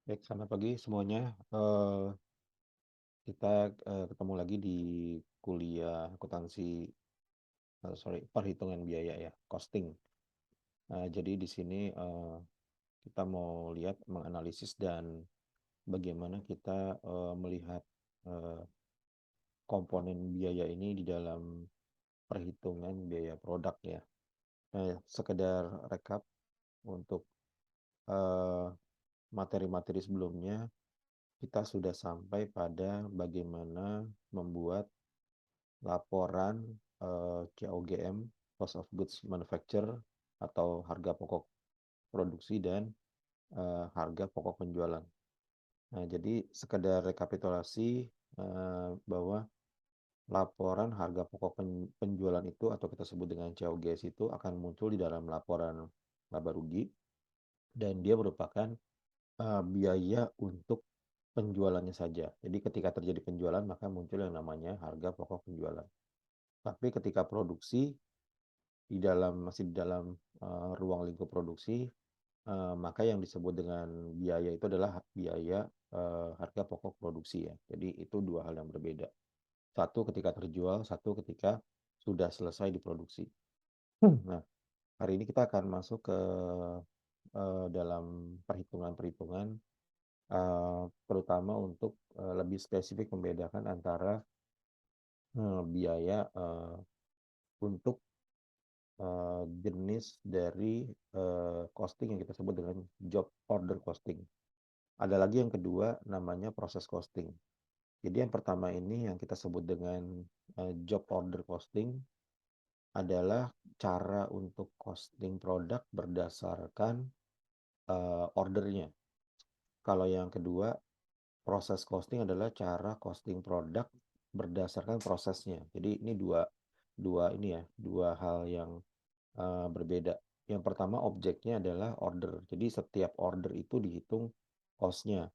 Baik, selamat pagi semuanya. Kita ketemu lagi di kuliah akuntansi, perhitungan biaya ya, costing. Jadi di sini kita mau lihat menganalisis dan bagaimana kita melihat eh, komponen biaya ini di dalam perhitungan biaya produk ya. Sekedar rekap untuk eh, materi-materi sebelumnya, kita sudah sampai pada bagaimana membuat laporan COGM, Cost of Goods Manufacture, atau harga pokok produksi dan harga pokok penjualan. Nah, jadi sekedar rekapitulasi bahwa laporan harga pokok penjualan itu atau kita sebut dengan COGS itu akan muncul di dalam laporan laba rugi dan dia merupakan biaya untuk penjualannya saja. Jadi ketika terjadi penjualan maka muncul yang namanya harga pokok penjualan. Tapi ketika produksi masih di dalam ruang lingkup produksi, maka yang disebut dengan biaya itu adalah biaya harga pokok produksi ya. Jadi itu dua hal yang berbeda. Satu ketika terjual, satu ketika sudah selesai diproduksi. Nah, hari ini kita akan masuk ke dalam perhitungan-perhitungan, terutama untuk lebih spesifik membedakan antara biaya untuk jenis dari costing yang kita sebut dengan job order costing. Ada lagi yang kedua namanya proses costing. Jadi yang pertama ini yang kita sebut dengan job order costing adalah cara untuk costing produk berdasarkan ordernya. Kalau yang kedua, proses costing adalah cara costing produk berdasarkan prosesnya. Jadi ini dua hal yang berbeda. Yang pertama objeknya adalah order. Jadi setiap order itu dihitung cost-nya.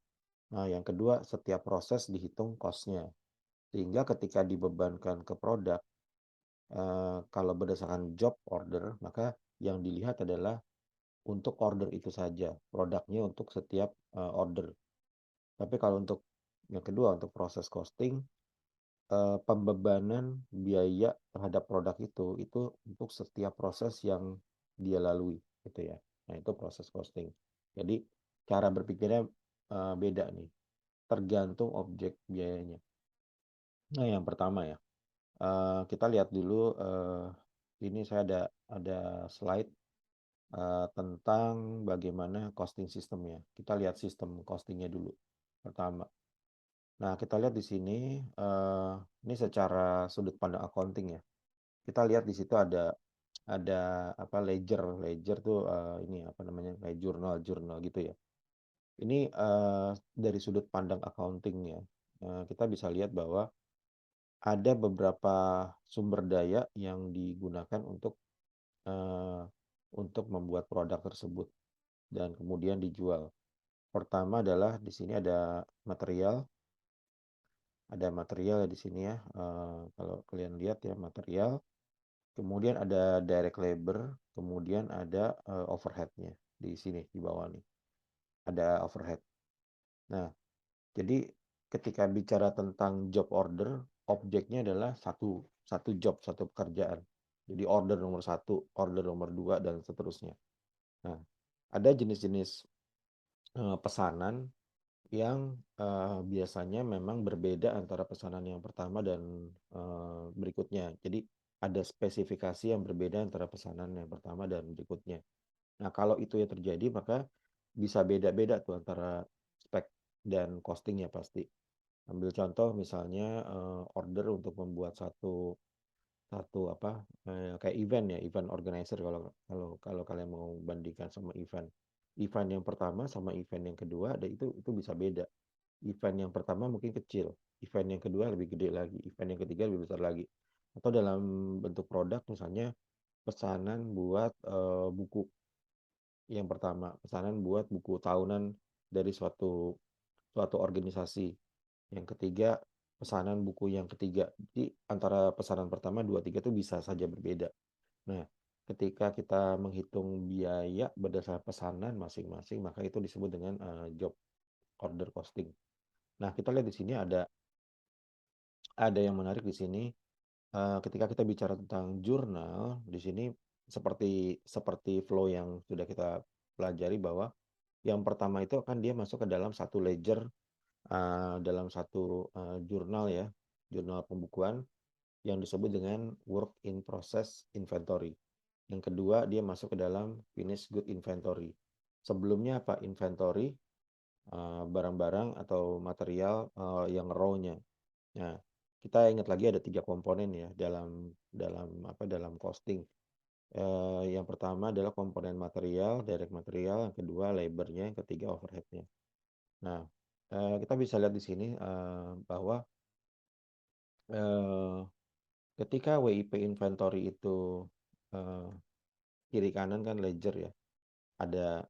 Nah, yang kedua setiap proses dihitung cost-nya. Sehingga ketika dibebankan ke produk, kalau berdasarkan job order, maka yang dilihat adalah untuk order itu saja, produknya untuk setiap order. Tapi kalau untuk yang kedua, untuk proses costing, pembebanan biaya terhadap produk itu untuk setiap proses yang dia lalui gitu ya. Nah, itu proses costing. Jadi cara berpikirnya beda nih, tergantung objek biayanya. Nah, yang pertama ya, kita lihat dulu, ini saya ada slide tentang bagaimana costing sistemnya. Kita lihat sistem costingnya dulu pertama. Nah, kita lihat di sini, ini secara sudut pandang accounting ya. Kita lihat di situ ada apa ledger, ledger tuh ini apa namanya kayak jurnal gitu ya. Ini dari sudut pandang accounting ya, kita bisa lihat bahwa ada beberapa sumber daya yang digunakan untuk membuat produk tersebut dan kemudian dijual. Pertama adalah di sini ada material ya di sini ya. Kalau kalian lihat ya material, kemudian ada direct labor, kemudian ada overhead-nya di sini di bawah nih. Ada overhead. Nah, jadi ketika bicara tentang job order, objeknya adalah satu job, satu pekerjaan. Jadi order nomor satu, order nomor dua, dan seterusnya. Nah, ada jenis-jenis pesanan yang biasanya memang berbeda antara pesanan yang pertama dan berikutnya. Jadi ada spesifikasi yang berbeda antara pesanan yang pertama dan berikutnya. Nah, kalau itu yang terjadi, maka bisa beda-beda tuh antara spek dan costingnya pasti. Ambil contoh misalnya order untuk membuat satu satu apa kayak event ya, event organizer kalau kalau kalau kalian mau bandingkan sama event. Event yang pertama sama event yang kedua, dan itu bisa beda. Event yang pertama mungkin kecil, event yang kedua lebih gede lagi, event yang ketiga lebih besar lagi. Atau dalam bentuk produk misalnya pesanan buat buku yang pertama, pesanan buat buku tahunan dari suatu suatu organisasi. Yang ketiga, pesanan buku yang ketiga. Jadi antara pesanan pertama, dua, tiga itu bisa saja berbeda. Nah, ketika kita menghitung biaya berdasarkan pesanan masing-masing, maka itu disebut dengan job order costing. Nah, kita lihat di sini ada yang menarik di sini. Ketika kita bicara tentang jurnal, di sini seperti seperti flow yang sudah kita pelajari bahwa yang pertama itu akan dia masuk ke dalam satu ledger, dalam satu, jurnal ya, jurnal pembukuan yang disebut dengan work in process inventory. Yang kedua, dia masuk ke dalam finished good inventory. Sebelumnya apa? Inventory, barang-barang atau material, yang raw-nya. Nah, kita ingat lagi ada 3 komponen ya dalam dalam costing. Yang pertama adalah komponen material, direct material, yang kedua labor-nya, yang ketiga overhead-nya. Nah, kita bisa lihat di sini, bahwa, eee, ketika WIP inventory itu, eee, kiri kanan kan ledger ya, ada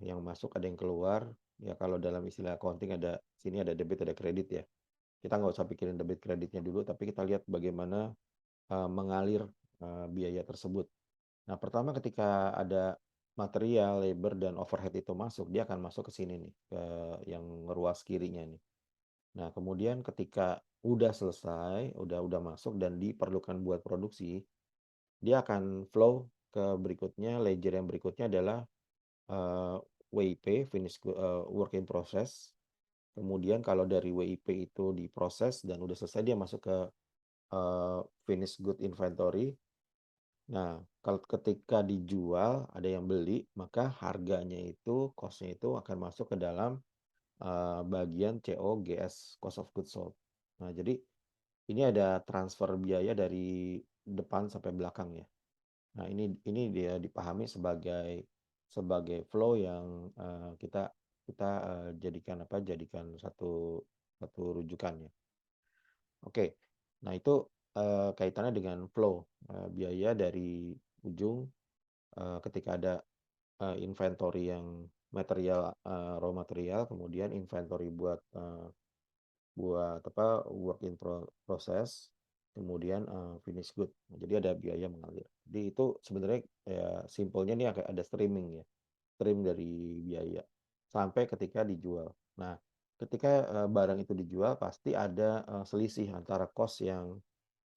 yang masuk, ada yang keluar, ya kalau dalam istilah accounting ada sini ada debit, ada kredit ya. Kita nggak usah pikirin debit kreditnya dulu, tapi kita lihat bagaimana, mengalir, biaya tersebut. Nah, pertama ketika ada material, labor, dan overhead itu masuk, dia akan masuk ke sini nih, ke yang ruas kirinya nih. Nah, kemudian ketika udah selesai, udah masuk dan diperlukan buat produksi, dia akan flow ke berikutnya, ledger yang berikutnya adalah, eee, WIP, work in process. Kemudian kalau dari WIP itu diproses dan udah selesai, dia masuk ke, finished good inventory. Nah, kalau ketika dijual, ada yang beli, maka harganya itu, cost-nya itu akan masuk ke dalam, bagian COGS, cost of goods sold. Nah, jadi ini ada transfer biaya dari depan sampai belakang ya. Nah, ini dia dipahami sebagai flow yang, kita kita, jadikan jadikan satu satu rujukan ya. Oke. Nah, itu, kaitannya dengan flow, biaya dari ujung, ketika ada, inventory yang material, raw material, kemudian inventory buat, work in process, kemudian, finished good. Nah, jadi ada biaya mengalir. Jadi itu sebenarnya ya simpelnya nih ada streaming ya, stream dari biaya, sampai ketika dijual. Nah, ketika, barang itu dijual pasti ada, selisih antara cost yang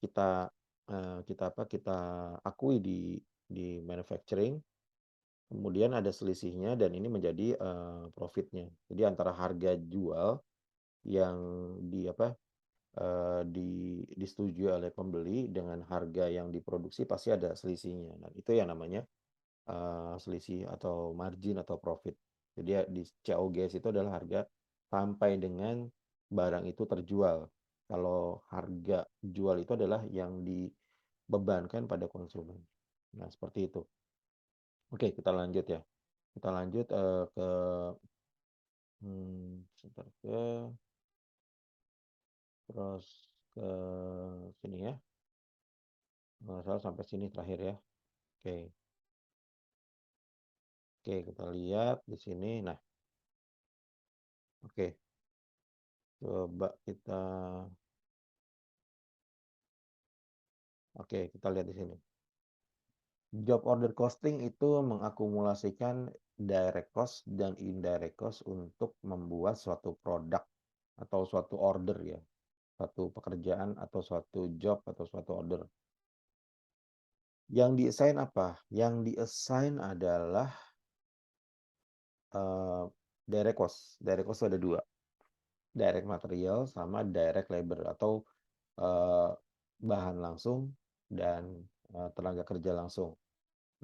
kita, kita akui di manufacturing, kemudian ada selisihnya dan ini menjadi, profit-nya. Jadi antara harga jual yang di disetujui oleh pembeli dengan harga yang diproduksi pasti ada selisihnya. Nah, itu yang namanya, selisih atau margin atau profit. Jadi ya di COGS itu adalah harga sampai dengan barang itu terjual. Kalau harga jual itu adalah yang dibebankan pada konsumen. Nah, seperti itu. Oke, kita lanjut ya. Kita lanjut, ke, sebentar, terus ke sini ya. Nggak salah sampai sini terakhir ya. Oke. Oke, kita lihat di sini. Nah, oke. Coba kita lihat di sini. Job order costing itu mengakumulasikan direct cost dan indirect cost untuk membuat suatu produk atau suatu order ya, suatu pekerjaan atau suatu job atau suatu order. Yang di-assign apa? Yang di-assign adalah, eee, direct cost. Direct cost ada 2, direct material sama direct labor atau, eee, bahan langsung dan, tenaga kerja langsung.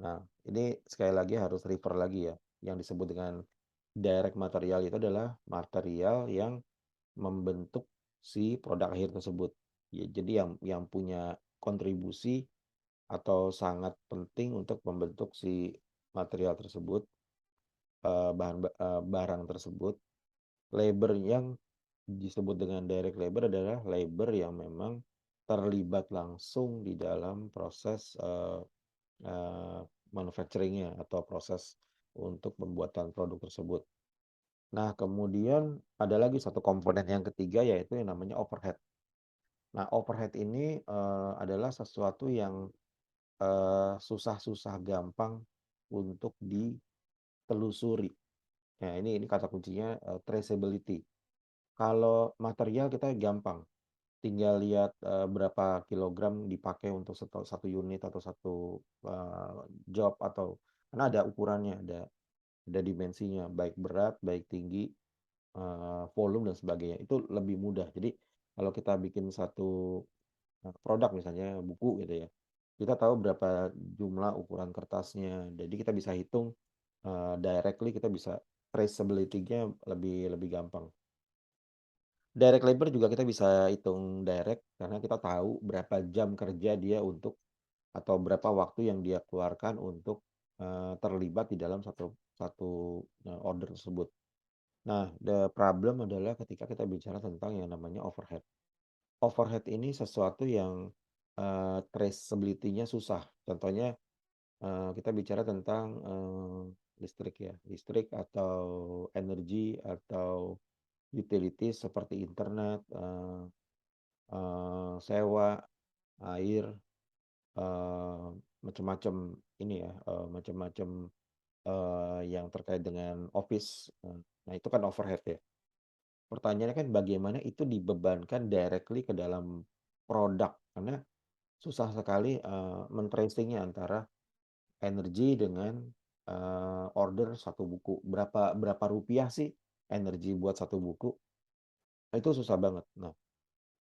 Nah, ini sekali lagi harus refer lagi ya, yang disebut dengan direct material itu adalah material yang membentuk si produk akhir tersebut. Ya, jadi yang punya kontribusi atau sangat penting untuk membentuk si material tersebut, barang tersebut. Labor yang disebut dengan direct labor adalah labor yang memang terlibat langsung di dalam proses, eee, manufacturing-nya atau proses untuk pembuatan produk tersebut. Nah, kemudian ada lagi satu komponen yang ketiga yaitu yang namanya overhead. Nah, overhead ini, adalah sesuatu yang, susah-susah gampang untuk ditelusuri. Nah, ini kata kuncinya traceability. Kalau material kita gampang, tinggal lihat berapa kilogram dipakai untuk satu unit atau satu job, atau karena ada ukurannya, ada dimensinya, baik berat, baik tinggi, volume dan sebagainya. Itu lebih mudah. Jadi kalau kita bikin satu produk misalnya buku gitu ya, kita tahu berapa jumlah ukuran kertasnya. Jadi kita bisa hitung directly, kita bisa traceability-nya lebih lebih gampang. Direct labor juga kita bisa hitung direct karena kita tahu berapa jam kerja dia untuk, atau berapa waktu yang dia keluarkan untuk terlibat di dalam satu satu order tersebut. Nah, the problem adalah ketika kita bicara tentang yang namanya overhead. Overhead ini sesuatu yang traceability-nya susah. Contohnya kita bicara tentang listrik ya, listrik atau energi atau utilities seperti internet, sewa, air, macam-macam ini ya, macam-macam yang terkait dengan office. Nah, itu kan overhead ya. Pertanyaannya kan bagaimana itu dibebankan directly ke dalam produk, karena susah sekali men-tracing-nya antara energi dengan order satu buku. Berapa berapa rupiah sih energi buat satu buku? Itu susah banget. Nah,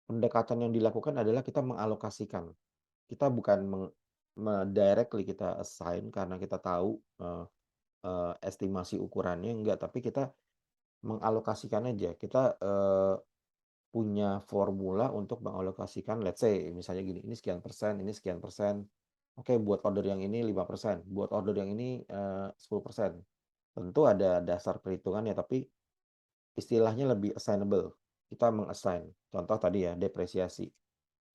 pendekatan yang dilakukan adalah kita mengalokasikan. Kita bukan directly kita assign karena kita tahu estimasi ukurannya, enggak, tapi kita mengalokasikan aja. Kita punya formula untuk mengalokasikan, let's say misalnya gini, ini sekian persen, ini sekian persen. Oke, buat order yang ini 5%, buat order yang ini 10%. Tentu ada dasar perhitungannya, tapi istilahnya lebih assignable. Kita meng-assign. Contoh tadi ya, depresiasi.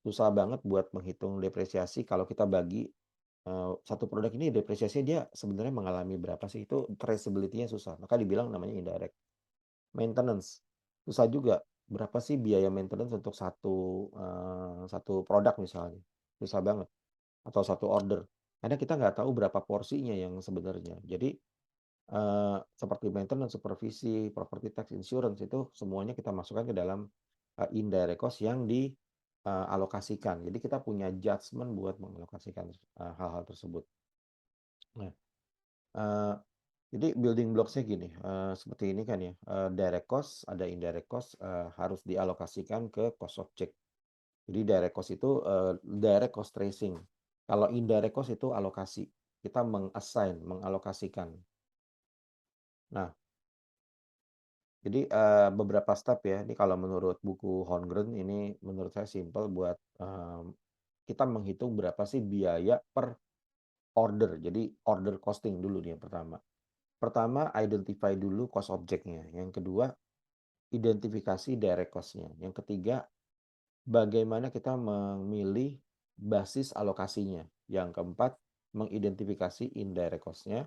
Susah banget buat menghitung depresiasi kalau kita bagi satu produk ini depresiasinya dia sebenarnya mengalami berapa sih, itu traceability-nya susah, maka dibilang namanya indirect. Maintenance, susah juga, berapa sih biaya maintenance untuk satu produk misalnya, susah banget, atau satu order, karena kita nggak tahu berapa porsinya yang sebenarnya. Jadi seperti maintenance, supervisi, property tax, insurance, itu semuanya kita masukkan ke dalam indirect cost yang dialokasikan. Jadi kita punya judgement buat mengalokasikan hal-hal tersebut. Nah, eee, jadi building blocks-nya gini, seperti ini kan ya, direct cost, ada indirect cost, harus dialokasikan ke cost object. Jadi direct cost itu direct cost tracing. Kalau indirect cost itu alokasi, kita meng-assign, mengalokasikan. Nah, jadi beberapa step ya, ini kalau menurut buku Holmgren ini menurut saya simpel buat kita menghitung berapa sih biaya per order. Jadi order costing dulu nih yang pertama. Pertama, identify dulu cost objeknya. Yang kedua, identifikasi direct cost-nya. Yang ketiga, bagaimana kita memilih basis alokasinya. Yang keempat, mengidentifikasi indirect cost-nya.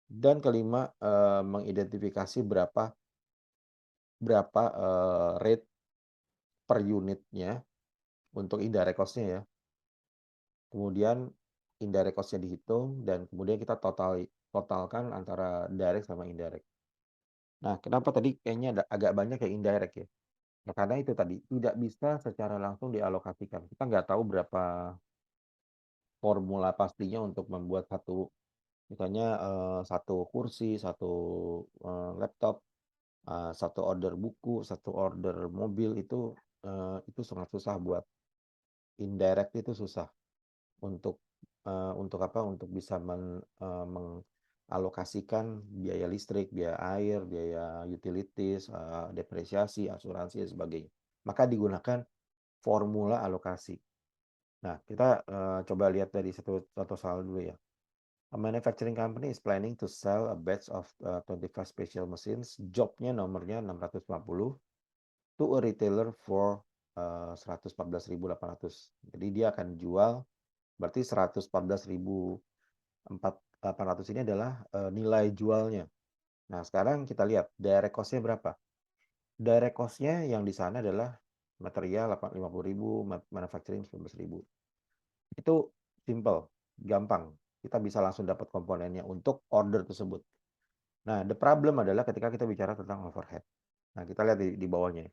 Dan kelima, mengidentifikasi berapa berapa rate per unitnya untuk indirect cost-nya ya. Kemudian indirect cost-nya dihitung dan kemudian kita totalkan antara direct sama indirect. Nah, kenapa tadi kayaknya agak banyak yang indirect ya? Ya karena itu tadi, tidak bisa secara langsung dialokasikan. Kita nggak tahu berapa formula pastinya untuk membuat satu, misalnya satu kursi, satu laptop, satu order buku, satu order mobil, itu sangat susah buat indirect, itu susah. Untuk apa, untuk bisa mengalokasikan biaya listrik, biaya air, biaya utilities, depresiasi, asuransi, dan sebagainya. Maka digunakan formula alokasi. Nah, kita coba lihat dari satu soal dulu ya. A manufacturing company is planning to sell a batch of 25 special machines. Jobnya nomornya 650 to a retailer for 114.800. Jadi dia akan jual, berarti 114.800 ini adalah nilai jualnya. Nah, sekarang kita lihat direct cost-nya berapa. Direct cost-nya yang di sana adalah material 50.000, manufacturing 19.000. Itu simple, gampang. Kita bisa langsung dapat komponennya untuk order tersebut. Nah, the problem adalah ketika kita bicara tentang overhead. Nah, kita lihat di bawahnya.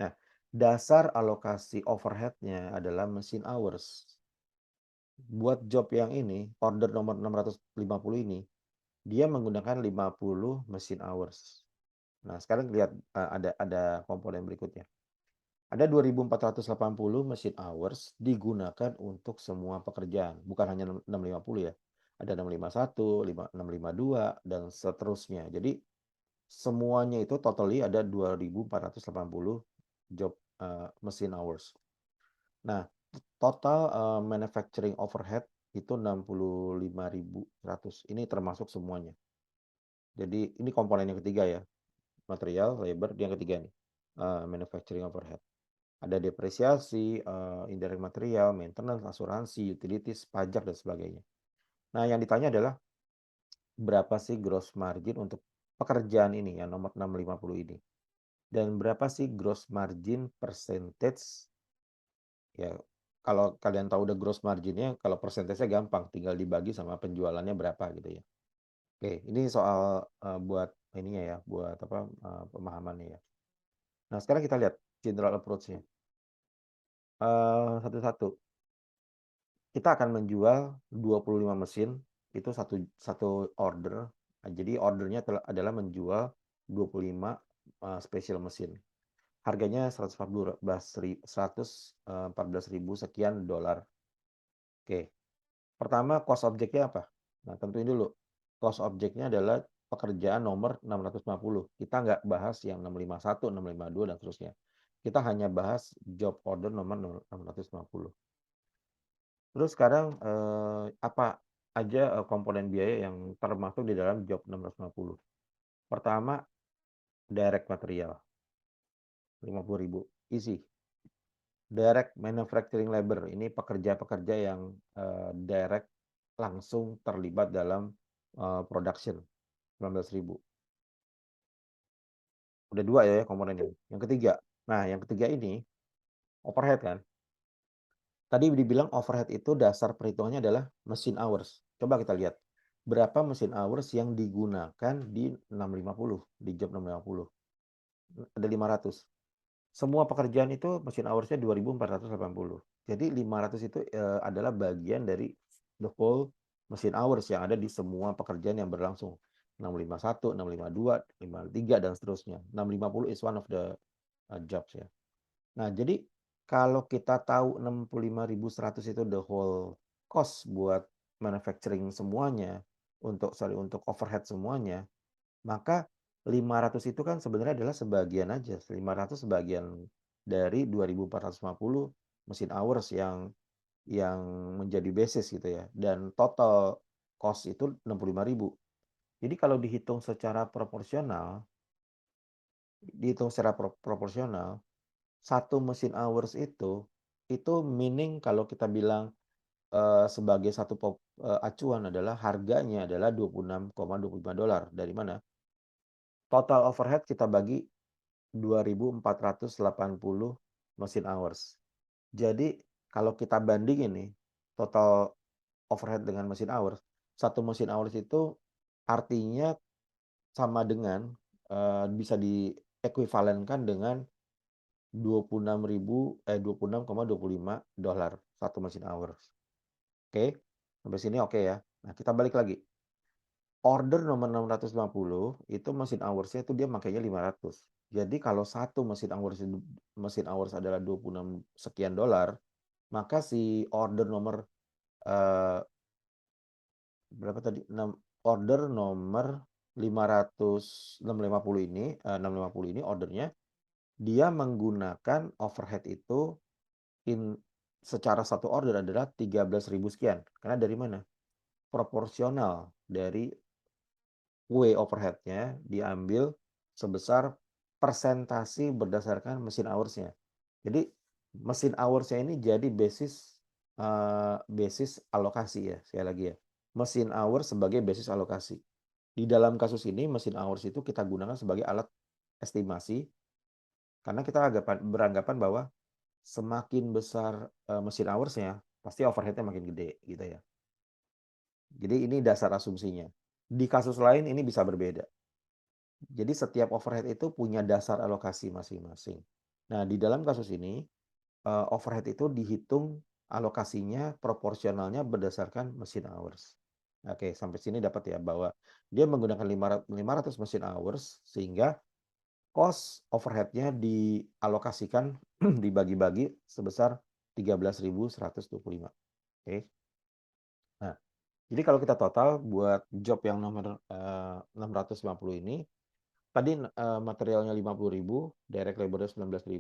Nah, dasar alokasi overhead-nya adalah mesin hours. Buat job yang ini, order nomor 650 ini, dia menggunakan 50 mesin hours. Nah, sekarang lihat ada komponen berikutnya. Ada 2.480 mesin hours digunakan untuk semua pekerjaan, bukan hanya 650 ya. Ada 651, 652 dan seterusnya. Jadi semuanya itu totally ada 2.480 job mesin hours. Nah, total manufacturing overhead itu 65.100. Ini termasuk semuanya. Jadi ini komponen yang ketiga ya, material, labor, yang ketiga nih, manufacturing overhead. Ada depresiasi, indirect material, maintenance, asuransi, utilities, pajak, dan sebagainya. Nah, yang ditanya adalah berapa sih gross margin untuk pekerjaan ini yang nomor 650 ini? Dan berapa sih gross margin percentage? Ya, kalau kalian tahu udah gross marginnya, kalau persentasenya gampang, tinggal dibagi sama penjualannya berapa gitu ya. Oke, ini soal buat ininya ya, buat apa pemahamannya ya. Nah, sekarang kita lihat general approach-nya. Satu-satu. Kita akan menjual 25 mesin, itu satu order. Nah, jadi ordernya adalah menjual 25 special mesin. Harganya 114.000 sekian dolar. Oke. Pertama, cost objeknya apa? Nah, tentuin dulu. Cost objeknya adalah pekerjaan nomor 650. Kita nggak bahas yang 651, 652, dan seterusnya. Kita hanya bahas job order nomor 650. Terus sekarang apa aja komponen biaya yang termasuk di dalam job 650? Pertama, direct material 50.000. Easy. Direct manufacturing labor, ini pekerja-pekerja yang direct langsung terlibat dalam production 19.000. Udah dua ya komponennya. Yang ketiga. Nah, yang ketiga ini overhead kan. Tadi dibilang overhead itu dasar perhitungannya adalah mesin hours. Coba kita lihat. Berapa mesin hours yang digunakan di 650, di job 650. Ada 500. Semua pekerjaan itu mesin hours-nya 2.480. Jadi 500 itu adalah bagian dari the whole mesin hours yang ada di semua pekerjaan yang berlangsung. 651, 652, 553, dan seterusnya. 650 is one of the jobs ya. Nah, jadi kalau kita tahu 65.100 itu the whole cost buat manufacturing semuanya, untuk overhead semuanya, maka 500 itu kan sebenarnya adalah sebagian aja. 500 sebagian dari 2.450 mesin hours yang menjadi basis gitu ya. Dan total cost itu 65.000. Jadi kalau dihitung secara proporsional, satu mesin hours itu meaning kalau kita bilang sebagai satu acuan adalah harganya adalah $26,25. Dari mana? Total overhead kita bagi 2.480 mesin hours. Jadi kalau kita bandingin nih, total overhead dengan mesin hours, satu mesin hours itu artinya sama dengan bisa diekuivalenkan dengan 26,25 dolar satu mesin hours. Oke, sampai sini oke ya. Nah, kita balik lagi. Order nomor 650 itu mesin hours-nya itu dia makanya 500. Jadi kalau satu mesin hours adalah 26 sekian dolar, maka si order nomor berapa tadi? Order nomor 650 ini ordernya dia menggunakan overhead itu secara satu order adalah 13.000 sekian. Karena dari mana? Proporsional dari overhead-nya diambil sebesar persentasi berdasarkan mesin hours-nya. Jadi mesin hours-nya ini jadi basis alokasi ya, sekali lagi ya. Mesin hours sebagai basis alokasi. Di dalam kasus ini mesin hours itu kita gunakan sebagai alat estimasi karena kita beranggapan bahwa semakin besar mesin hours-nya, pasti overhead-nya makin gede gitu ya. Jadi ini dasar asumsinya. Di kasus lain ini bisa berbeda. Jadi setiap overhead itu punya dasar alokasi masing-masing. Nah, di dalam kasus ini, overhead itu dihitung alokasinya proporsionalnya berdasarkan mesin hours. Oke, sampai sini dapat ya bahwa dia menggunakan 500 mesin hours sehingga cost overhead-nya dialokasikan dibagi-bagi sebesar 13.125. Oke. Nah, jadi kalau kita total buat job yang nomor 650 ini, tadi materialnya 50.000, direct labor-nya 19.000,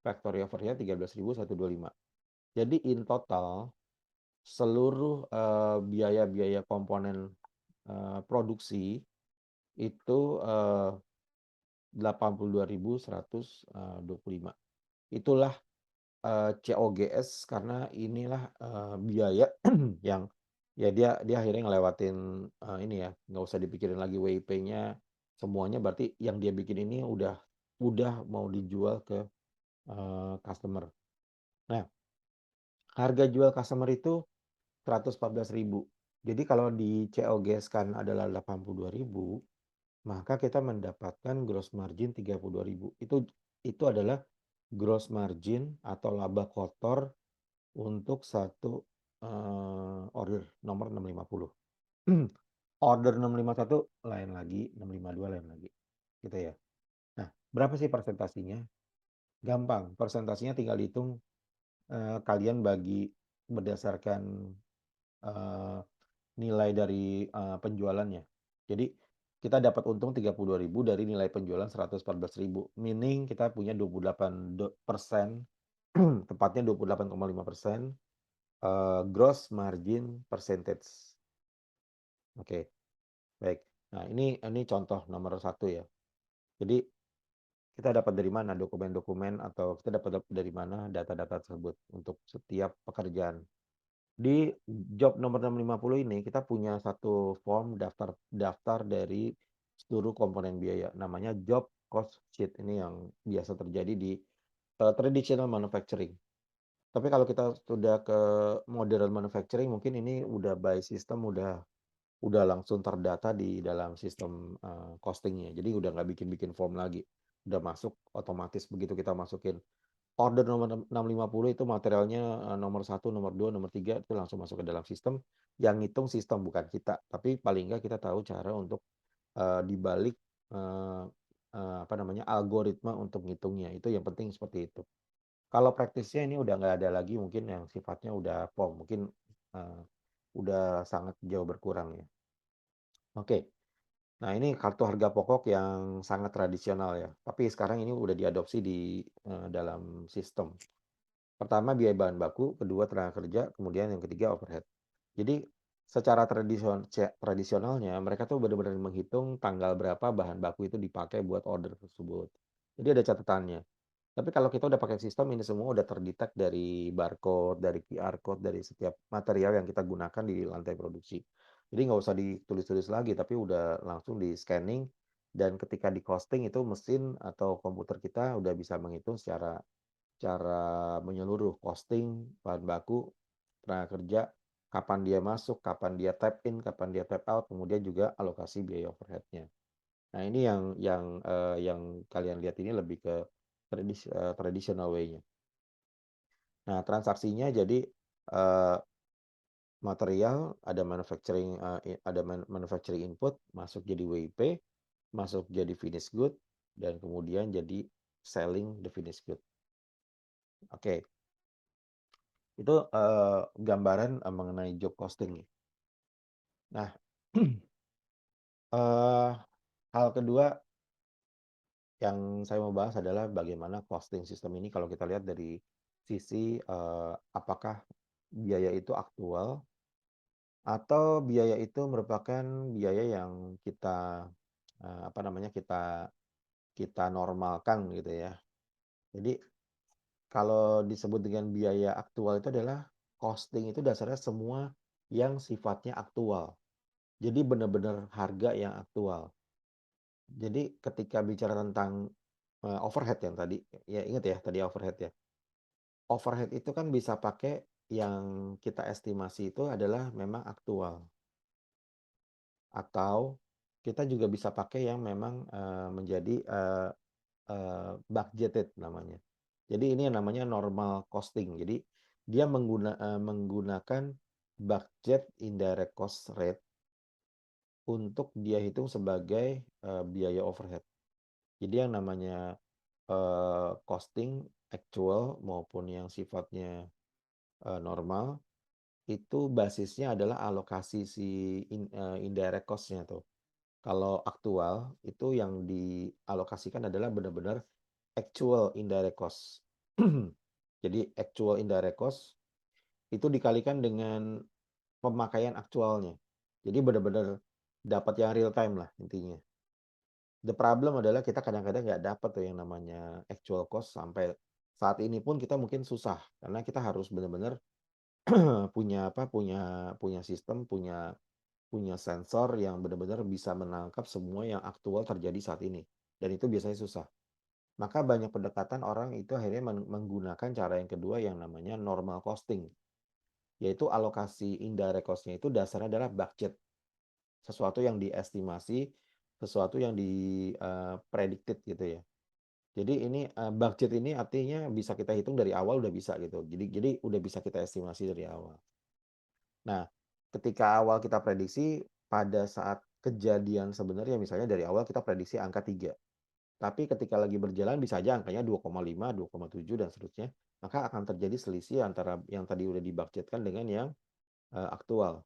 factory overhead 13.125. Jadi in total seluruh biaya-biaya komponen produksi itu 82.125. Itulah COGS karena inilah biaya yang ya dia akhirnya ngelewatin ini ya, nggak usah dipikirin lagi WIP-nya, semuanya berarti yang dia bikin ini udah mau dijual ke customer. Nah, harga jual customer itu 114.000. Jadi kalau di COGS-kan adalah 82.000, maka kita mendapatkan gross margin 32.000. Itu adalah gross margin atau laba kotor untuk satu order nomor 650. Order 651 lain lagi, 652 lain lagi. Gitu ya. Nah, berapa sih persentasinya? Gampang, persentasinya tinggal dihitung kalian bagi berdasarkan eh, nilai dari penjualannya. Jadi kita dapat untung 32.000 dari nilai penjualan 114.000. Meaning kita punya 28%, tepatnya 28,5% gross margin percentage. Oke, baik. Nah, ini contoh nomor satu ya. Jadi kita dapat dari mana dokumen-dokumen atau kita dapat dari mana data-data tersebut untuk setiap pekerjaan. Di job nomor 650 ini kita punya satu form daftar dari seluruh komponen biaya. Namanya job cost sheet. Ini yang biasa terjadi di traditional manufacturing. Tapi kalau kita sudah ke modern manufacturing, mungkin ini udah by system, udah langsung terdata di dalam sistem costingnya. Jadi udah nggak bikin-bikin form lagi. Udah masuk otomatis begitu kita masukin order nomor 650 itu materialnya nomor 1, nomor 2, nomor 3 itu langsung masuk ke dalam sistem. Yang ngitung sistem bukan kita, tapi paling nggak kita tahu cara untuk dibalik apa namanya algoritma untuk ngitungnya. Itu yang penting seperti itu. Kalau praktisnya ini udah nggak ada lagi mungkin yang sifatnya udah form, mungkin uh, udah sangat jauh berkurang ya. Oke, nah ini kartu harga pokok yang sangat tradisional ya, tapi sekarang ini udah diadopsi di dalam sistem. Pertama biaya bahan baku, kedua tenaga kerja, kemudian yang ketiga overhead. Jadi secara tradisionalnya mereka tuh benar-benar menghitung tanggal berapa bahan baku itu dipakai buat order tersebut. Jadi ada catatannya. Tapi kalau kita udah pakai sistem ini semua udah terdetek dari barcode, dari QR code, dari setiap material yang kita gunakan di lantai produksi. Jadi nggak usah ditulis-tulis lagi, tapi udah langsung di scanning dan ketika di costing itu mesin atau komputer kita udah bisa menghitung secara cara menyeluruh costing bahan baku, tenaga kerja, kapan dia masuk, kapan dia tap in, kapan dia tap out, kemudian juga alokasi biaya overhead-nya. Nah, ini yang kalian lihat ini lebih ke traditional way-nya. Nah, transaksinya jadi uh, material ada manufacturing input masuk jadi WIP, masuk jadi finished good dan kemudian jadi selling the finished good. Oke. Itu gambaran mengenai job costing. Nah, hal kedua yang saya mau bahas adalah bagaimana costing sistem ini kalau kita lihat dari sisi apakah biaya itu aktual atau biaya itu merupakan biaya yang kita apa namanya kita kita normalkan gitu ya. Jadi kalau disebut dengan biaya aktual itu adalah costing itu dasarnya semua yang sifatnya aktual. Jadi benar-benar harga yang aktual. Jadi ketika bicara tentang overhead yang tadi, ya ingat ya tadi overhead ya. Overhead itu kan bisa pakai yang kita estimasi itu adalah memang aktual. atau kita juga bisa pakai yang memang menjadi budgeted namanya. Jadi ini yang namanya normal costing. Jadi dia menggunakan budget indirect cost rate untuk dia hitung sebagai biaya overhead. Jadi yang namanya costing actual maupun yang sifatnya normal itu basisnya adalah alokasi si indirect cost-nya tuh. Kalau aktual itu yang dialokasikan adalah benar-benar actual indirect cost. Jadi actual indirect cost itu dikalikan dengan pemakaian aktualnya. Jadi benar-benar dapat yang real time lah intinya. The problem adalah kita kadang-kadang nggak dapat tuh yang namanya actual cost sampai saat ini pun kita mungkin susah karena kita harus benar-benar punya apa punya sistem punya sensor yang benar-benar bisa menangkap semua yang aktual terjadi saat ini dan itu biasanya susah. Maka banyak pendekatan orang itu akhirnya menggunakan cara yang kedua yang namanya normal costing, yaitu alokasi indirect cost-nya itu dasarnya adalah budget. Sesuatu yang diestimasi, sesuatu yang predicted gitu ya. Jadi ini budget ini artinya bisa kita hitung dari awal udah bisa gitu. Jadi udah bisa kita estimasi dari awal. Nah, ketika awal kita prediksi pada saat kejadian sebenarnya misalnya dari awal kita prediksi angka 3. Tapi ketika lagi berjalan bisa aja angkanya 2,5, 2,7 dan seterusnya. Maka akan terjadi selisih antara yang tadi udah dibudgetkan dengan yang aktual.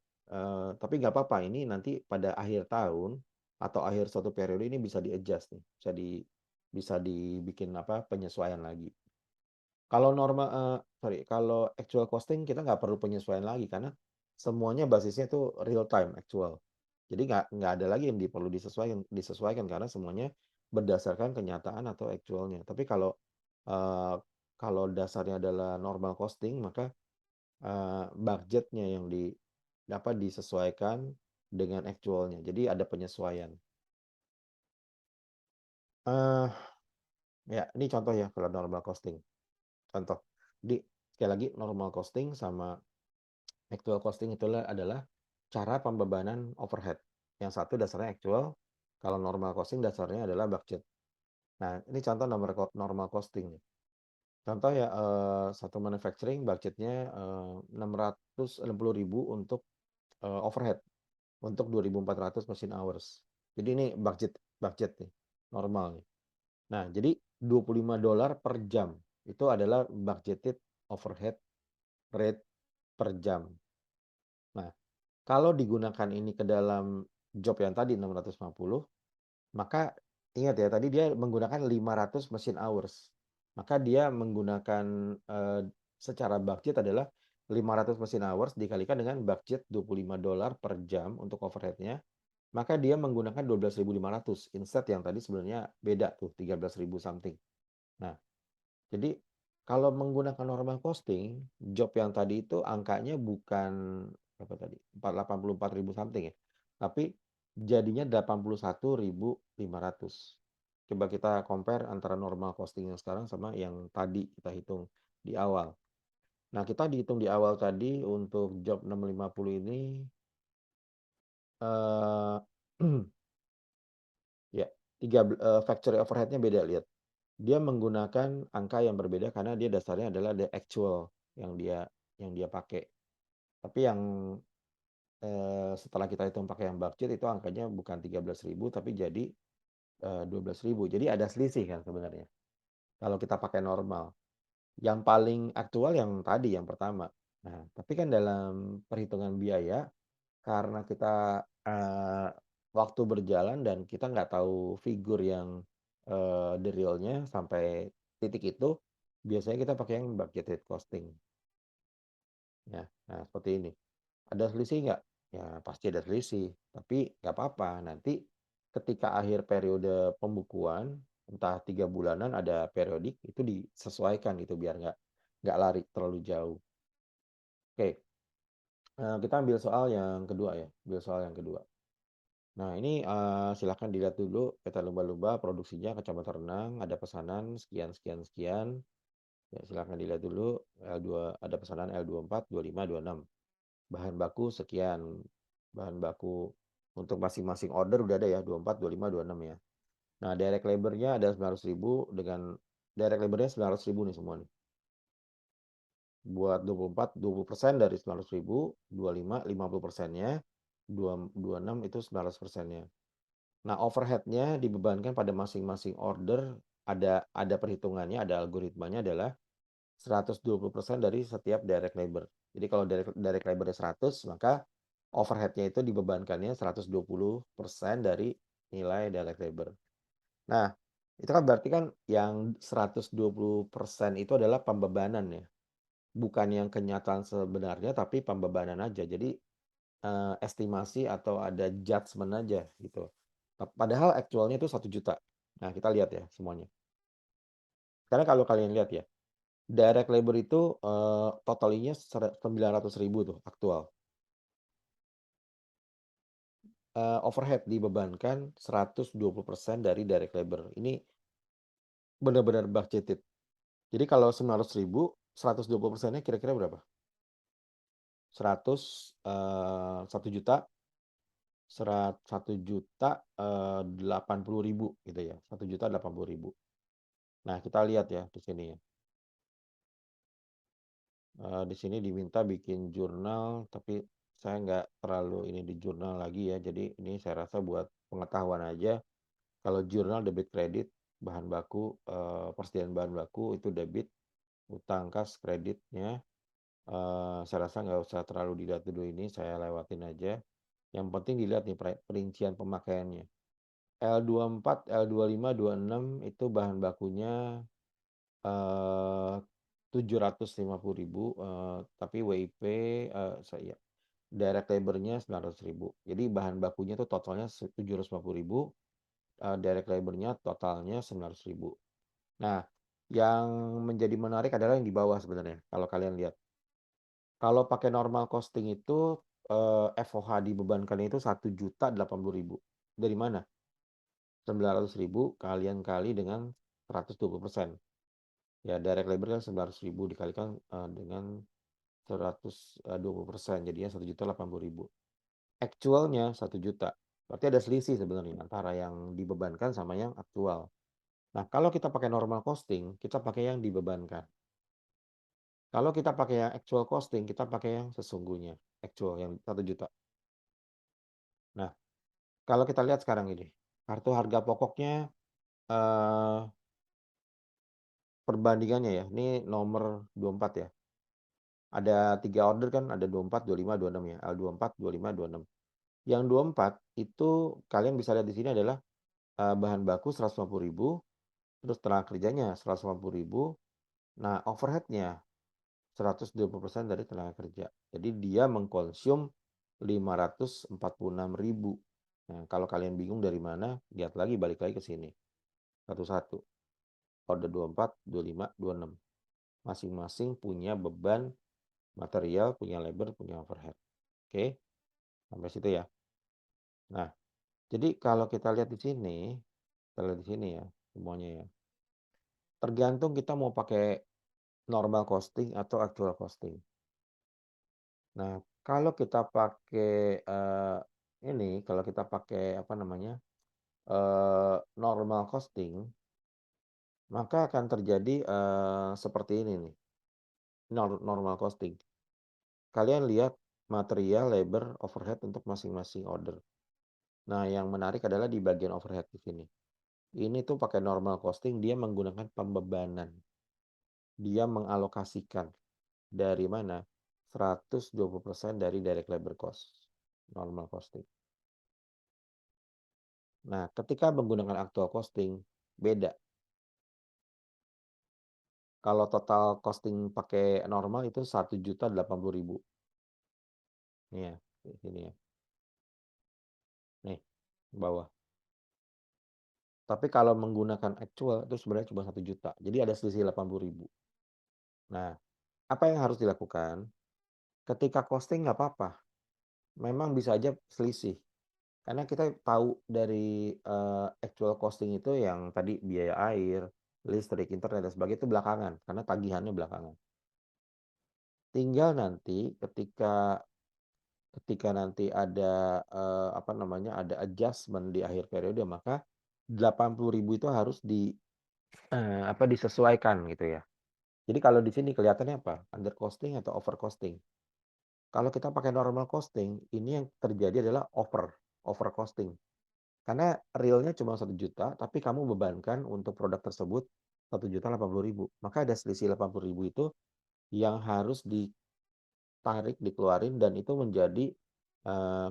Tapi nggak apa-apa, ini nanti pada akhir tahun atau akhir suatu periode ini bisa di-adjust nih, bisa dibikin apa penyesuaian lagi. Kalau kalau actual costing kita nggak perlu penyesuaian lagi karena semuanya basisnya itu real time actual. Jadi nggak ada lagi yang perlu disesuaikan karena semuanya berdasarkan kenyataan atau actualnya. Tapi kalau dasarnya adalah normal costing maka budgetnya yang dapat disesuaikan dengan actualnya. Jadi ada penyesuaian. Eh ya ini contoh ya kalau normal costing. Contoh. Di sekali lagi normal costing sama actual costing itu adalah cara pembebanan overhead. Yang satu dasarnya actual, kalau normal costing dasarnya adalah budget. Nah, ini contoh normal costing. Contoh ya, satu manufacturing budgetnya 660.000 untuk overhead, untuk 2.400 machine hours. Jadi ini budget nih, normal nih. Nah, jadi $25 per jam itu adalah budgeted overhead rate per jam. Nah, kalau digunakan ini ke dalam job yang tadi 650, maka ingat ya tadi dia menggunakan 500 machine hours. Maka dia menggunakan secara budget adalah 500 machine hours dikalikan dengan budget $25 per jam untuk overheadnya, maka dia menggunakan 12.500 instead yang tadi sebenarnya beda tuh 13.000 something. Nah, jadi kalau menggunakan normal costing, job yang tadi itu angkanya bukan berapa tadi? 84.000 something ya. Tapi jadinya 81.500. Coba kita compare antara normal costing yang sekarang sama yang tadi kita hitung di awal. Nah, kita dihitung di awal tadi untuk job 650 ini eh ya, factory overhead-nya beda lihat. Dia menggunakan angka yang berbeda karena dia dasarnya adalah the actual yang dia pakai. Tapi yang setelah kita hitung pakai yang budget itu angkanya bukan 13.000 tapi jadi 12.000. Jadi ada selisih kan sebenarnya. Kalau kita pakai normal. Yang paling aktual yang tadi yang pertama. Nah, tapi kan dalam perhitungan biaya karena kita waktu berjalan dan kita nggak tahu figur yang the real-nya sampai titik itu, biasanya kita pakai yang budgeted costing. Ya, nah seperti ini. Ada selisih nggak? Ya pasti ada selisih, tapi nggak apa-apa. Nanti ketika akhir periode pembukuan, entah 3 bulanan ada periodik, itu disesuaikan gitu biar nggak lari terlalu jauh. Oke, kita ambil soal yang kedua ya, ambil soal yang kedua. Nah, ini silakan dilihat dulu peta lumba-lumba produksinya Kecamatan Renang, ada pesanan sekian sekian sekian. Ya, silakan dilihat dulu L2 ada pesanan L24, 25, 26. Bahan baku sekian. Bahan baku Untuk masing-masing order udah ada ya, 24, 25, 26 ya. Nah, direct labor-nya ada 900.000 dengan direct labor-nya 900.000 nih semua nih. Buat 24, 20% dari 900.000, 25, 50%-nya, 26 itu 900%-nya. Nah, overhead-nya dibebankan pada masing-masing order ada perhitungannya, ada algoritmanya adalah 120% dari setiap direct labor. Jadi kalau direct labor-nya 100, maka overhead-nya itu dibebankannya 120% dari nilai direct labor. Nah, itu kan berarti kan yang 120% itu adalah pembebanan ya, bukan yang kenyataan sebenarnya tapi pembebanan aja. Jadi, estimasi atau ada judgement aja gitu. Padahal aktualnya itu 1 juta. Nah, kita lihat ya semuanya. Karena kalau kalian lihat ya, direct labor itu, totalinya 900.000 tuh aktual. Overhead dibebankan 120% dari direct labor. Ini benar-benar budgeted. Jadi kalau 900.000, 120%-nya kira-kira berapa? 1.000.000, 1.000.080.000 gitu ya, 1.080.000. Nah, kita lihat ya di sini ya. Di sini diminta bikin jurnal, tapi saya nggak terlalu ini di jurnal lagi ya. Jadi ini saya rasa buat pengetahuan aja. Kalau jurnal debit kredit, bahan baku, persediaan bahan baku itu debit, utang kas kreditnya. Saya rasa nggak usah terlalu dilihat dulu ini, saya lewatin aja. Yang penting dilihat nih perincian pemakaiannya. L24, L25, 26 itu bahan bakunya, 750.000, tapi WIP, saya direct labor-nya 900.000. Jadi bahan bakunya itu totalnya 750.000, direct labor-nya totalnya 900.000. Nah, yang menjadi menarik adalah yang di bawah sebenarnya, kalau kalian lihat. Kalau pakai normal costing itu, FOH dibebankannya itu 1.080.000. Dari mana? 900.000 kalian kali dengan 120%. Ya direct labor kan 900.000 dikalikan, dengan 120%, jadinya 1.080.000. Aktualnya 1 juta. Berarti ada selisih sebenarnya antara yang dibebankan sama yang aktual. Nah, kalau kita pakai normal costing, kita pakai yang dibebankan. Kalau kita pakai yang actual costing, kita pakai yang sesungguhnya, actual yang 1 juta. Nah, kalau kita lihat sekarang ini, kartu harga pokoknya, perbandingannya ya, ini nomor 24 ya. Ada 3 order kan, ada 24, 25, 26 ya, L24, 25, 26. Yang 24 itu kalian bisa lihat di sini adalah, bahan baku 150.000, terus tenaga kerjanya 150.000, nah overhead-nya 120% dari tenaga kerja. Jadi dia mengkonsum 546.000. Nah, kalau kalian bingung dari mana, lihat lagi, balik lagi ke sini. Satu-satu. Order 24, 25, 26. Masing-masing punya beban material, punya labor, punya overhead. Oke? Sampai situ ya. Nah, jadi kalau kita lihat di sini, kita lihat di sini ya, semuanya ya. Tergantung kita mau pakai normal costing atau actual costing. Nah, kalau kita pakai, kalau kita pakai apa namanya, normal costing, maka akan terjadi, seperti ini nih, normal costing. Kalian lihat material, labor, overhead untuk masing-masing order. Nah, yang menarik adalah di bagian overhead di sini. Ini tuh pakai normal costing, dia menggunakan pembebanan. Dia mengalokasikan dari mana? 120% dari direct labor cost, normal costing. Nah, ketika menggunakan actual costing, beda. Kalau total costing pakai normal itu 1.080.000. Nih ya, di sini ya. Nih, bawah. Tapi kalau menggunakan actual itu sebenarnya cuma 1 juta. Jadi ada selisih 80.000. Nah, apa yang harus dilakukan? Ketika costing nggak apa-apa. Memang bisa aja selisih. Karena kita tahu dari, actual costing itu yang tadi biaya air, listrik, internet, dan sebagainya itu belakangan, karena tagihannya belakangan. Tinggal nanti ketika ketika nanti ada, apa namanya, ada adjustment di akhir periode, maka 80.000 itu harus apa, disesuaikan gitu ya. Jadi kalau di sini kelihatannya apa? Under costing atau over costing. Kalau kita pakai normal costing, ini yang terjadi adalah over costing. Karena realnya cuma 1 juta, tapi kamu bebankan untuk produk tersebut 1.080.000. Maka ada selisih 80.000 itu yang harus ditarik, dikeluarin, dan itu menjadi,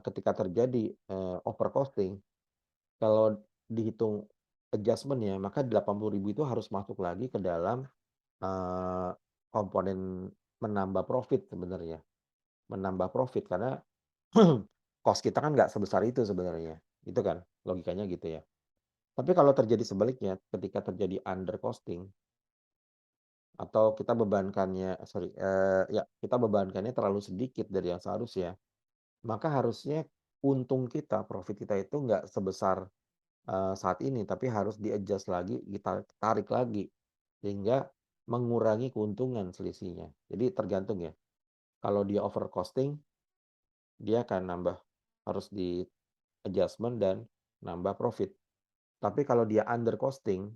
ketika terjadi, over costing, kalau dihitung adjustment-nya, maka 80.000 itu harus masuk lagi ke dalam, eee, komponen menambah profit sebenarnya. Menambah profit karena cost kita kan nggak sebesar itu sebenarnya, itu kan logikanya gitu ya. Tapi kalau terjadi sebaliknya, ketika terjadi under costing atau kita bebankannya ya kita bebankannya terlalu sedikit dari yang seharusnya, maka harusnya untung kita, profit kita itu nggak sebesar, saat ini, tapi harus di-adjust lagi, kita tarik lagi, sehingga mengurangi keuntungan selisihnya. Jadi tergantung ya, kalau dia over costing, dia akan nambah, harus di-adjustment dan nambah profit. Tapi kalau dia under costing,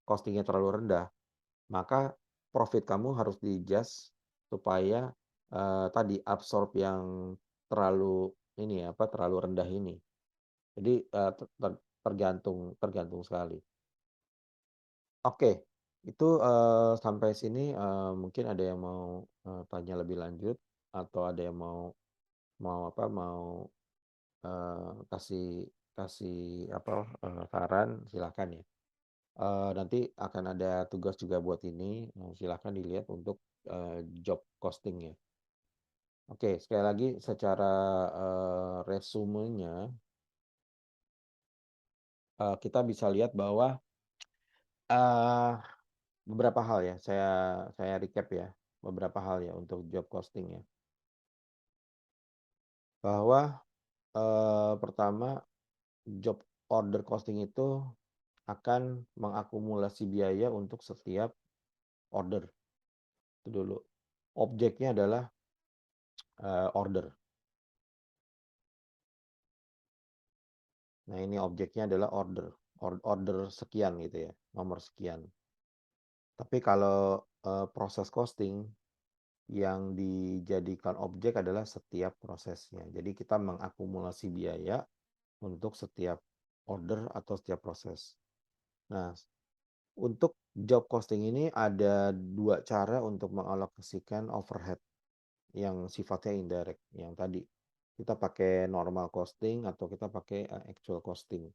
costing-nya terlalu rendah, maka profit kamu harus di-adjust supaya, tadi absorb yang terlalu ini ya, apa, terlalu rendah ini. Jadi, tergantung tergantung sekali. Oke, itu, sampai sini, mungkin ada yang mau, tanya lebih lanjut atau ada yang mau mau apa, mau, kasih kasih apa, saran, silakan ya. Nanti akan ada tugas juga buat ini, silakan dilihat untuk, job costing ya. Oke, sekali lagi secara, resumenya, kita bisa lihat bahwa, eee, beberapa hal ya, saya recap ya, beberapa hal ya untuk job costing ya. Bahwa, pertama, job order costing itu akan mengakumulasi biaya untuk setiap order, itu dulu. Objeknya adalah, order. Nah, ini objeknya adalah order, order sekian gitu ya, nomor sekian. Tapi kalau, proses costing yang dijadikan objek adalah setiap prosesnya. Jadi kita mengakumulasi biaya untuk setiap order atau setiap proses. Nah, untuk job costing ini ada 2 cara untuk mengalokasikan overhead yang sifatnya indirect, yang tadi. Kita pakai normal costing atau kita pakai, actual costing.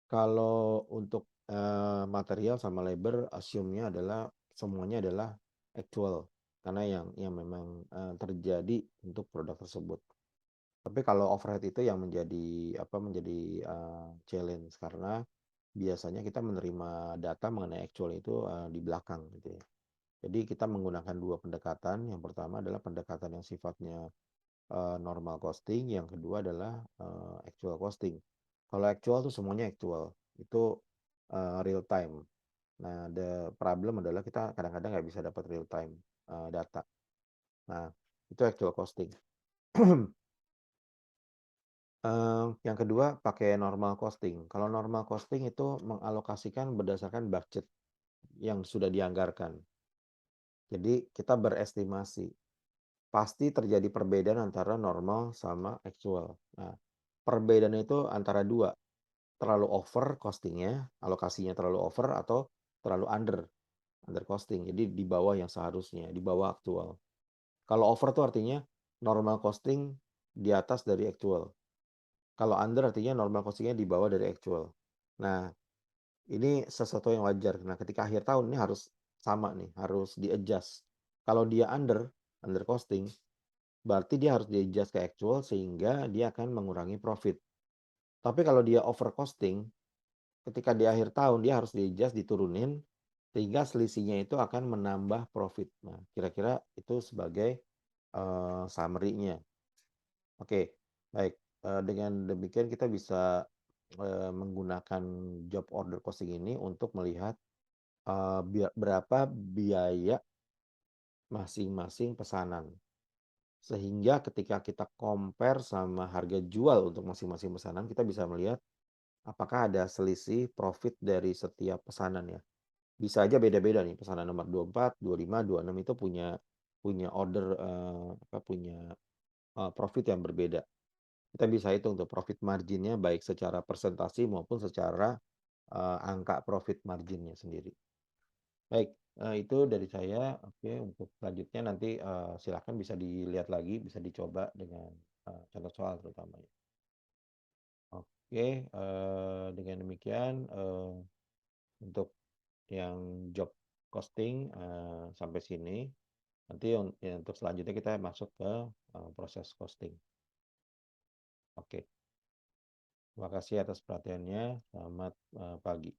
Kalau untuk, material sama labor assume-nya adalah semuanya adalah actual, karena yang memang, terjadi untuk produk tersebut. Tapi kalau overhead itu yang menjadi apa, menjadi, challenge karena biasanya kita menerima data mengenai actual itu, di belakang gitu ya. Jadi kita menggunakan 2 pendekatan, yang pertama adalah pendekatan yang sifatnya, normal costing, yang kedua adalah, actual costing. Kalau actual tuh semuanya actual, itu, real time. Nah, the problem adalah kita kadang-kadang nggak bisa dapat real time, data. Nah, itu actual costing. Yang kedua pakai normal costing. Kalau normal costing itu mengalokasikan berdasarkan budget yang sudah dianggarkan. Jadi kita berestimasi, pasti terjadi perbedaan antara normal sama actual. Nah, perbedaannya itu antara 2, terlalu over costing-nya, alokasinya terlalu over atau terlalu under costing. Jadi di bawah yang seharusnya, di bawah aktual. Kalau over tuh artinya normal costing di atas dari actual. Kalau under artinya normal costing-nya di bawah dari actual. Nah, ini sesuatu yang wajar. Nah, ketika akhir tahun ini harus sama nih, harus di-adjust. Kalau dia under costing, berarti dia harus di-adjust ke actual sehingga dia akan mengurangi profit. Tapi kalau dia over costing, ketika di akhir tahun dia harus di-adjust, diturunin, sehingga selisihnya itu akan menambah profit. Nah, kira-kira itu sebagai, summary-nya. Oke, baik, dengan demikian kita bisa, menggunakan job order costing ini untuk melihat, berapa biaya masing-masing pesanan. Sehingga ketika kita compare sama harga jual untuk masing-masing pesanan, kita bisa melihat apakah ada selisih profit dari setiap pesanan ya. Bisa aja beda-beda nih, pesanan nomor 24, 25, 26 itu punya punya order, punya, profit yang berbeda. Kita bisa hitung tuh profit marginnya baik secara persentase maupun secara, angka profit marginnya sendiri. Baik, itu dari saya. Oke, untuk selanjutnya nanti, silakan bisa dilihat lagi, bisa dicoba dengan, contoh soal terutamanya. Oke, dengan demikian, untuk yang job costing, sampai sini. Nanti untuk selanjutnya kita masuk ke, proses costing. Oke, terima kasih atas perhatiannya. Selamat, pagi.